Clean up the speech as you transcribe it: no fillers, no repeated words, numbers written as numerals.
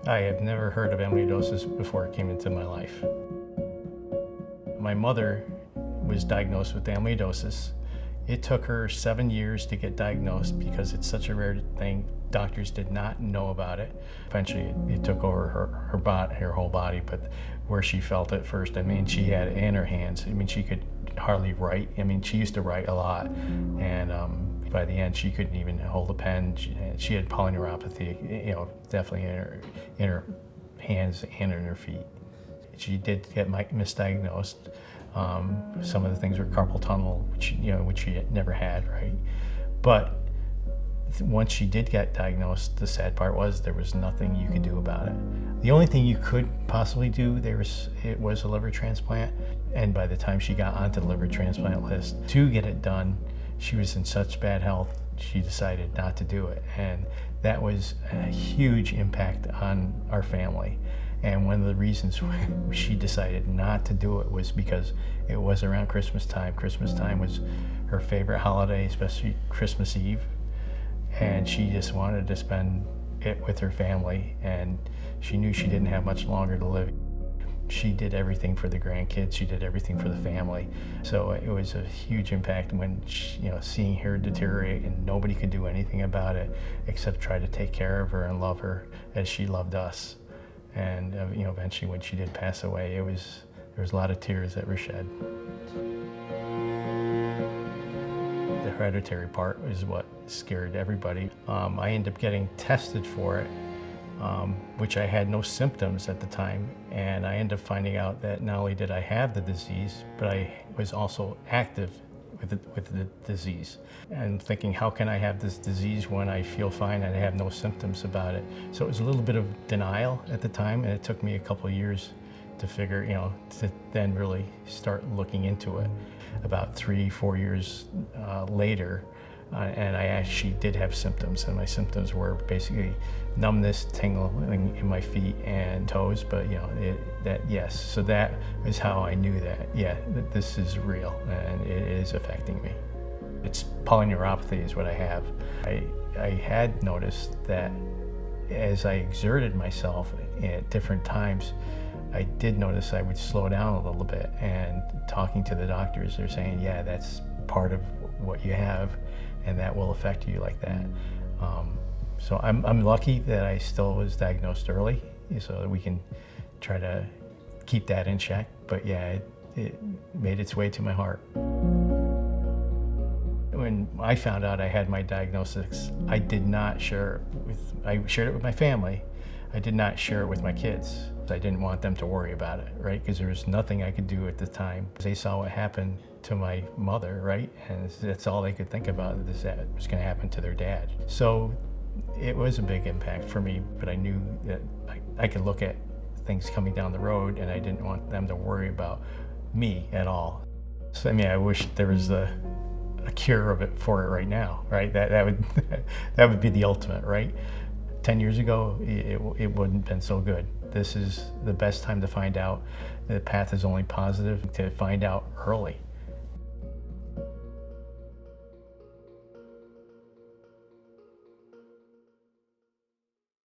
I have never heard of amyloidosis before it came into my life. My mother was diagnosed with amyloidosis. It took her 7 years to get diagnosed because it's such a rare thing. Doctors did not know about it. Eventually, it took over her whole body, but where she felt it first, I mean, she had it in her hands. I mean, she could hardly write. I mean, she used to write a lot, and by the end, she couldn't even hold a pen. She had polyneuropathy, definitely in her hands and in her feet. She did get misdiagnosed. Some of the things were carpal tunnel, which she had never had, right? But once she did get diagnosed, the sad part was there was nothing you could do about it. The only thing you could possibly do, it was a liver transplant. And by the time she got onto the liver transplant list to get it done, she was in such bad health, she decided not to do it. And that was a huge impact on our family. And one of the reasons she decided not to do it was because it was around Christmas time. Christmas time was her favorite holiday, especially Christmas Eve. And she just wanted to spend it with her family, and she knew she didn't have much longer to live. She did everything for the grandkids, she did everything for the family. So it was a huge impact when seeing her deteriorate, and nobody could do anything about it except try to take care of her and love her as she loved us. And eventually when she did pass away, there was a lot of tears that were shed. The hereditary part is what scared everybody. I ended up getting tested for it, which I had no symptoms at the time, and I ended up finding out that not only did I have the disease, but I was also active with the disease. And thinking, how can I have this disease when I feel fine and I have no symptoms about it? So it was a little bit of denial at the time, and it took me a couple of years to figure, to then really start looking into it. About 3-4 years later, and I actually did have symptoms, and my symptoms were basically numbness, tingling in my feet and toes, but yes. So that is how I knew that, that this is real and it is affecting me. It's polyneuropathy is what I have. I had noticed that as I exerted myself at different times, I did notice I would slow down a little bit, and talking to the doctors, they're saying, yeah, that's part of what you have, and that will affect you like that. So I'm lucky that I still was diagnosed early, so that we can try to keep that in check. But yeah, it made its way to my heart. When I found out I had my diagnosis, I did not share it I shared it with my family. I did not share it with my kids. I didn't want them to worry about it, right? Because there was nothing I could do at the time. They saw what happened to my mother, right? And that's all they could think about, is that was going to happen to their dad. So it was a big impact for me, but I knew that I could look at things coming down the road, and I didn't want them to worry about me at all. So I mean, I wish there was a cure for it right now, right? That would be the ultimate, right? 10 years ago, it wouldn't have been so good. This is the best time to find out. The path is only positive, to find out early.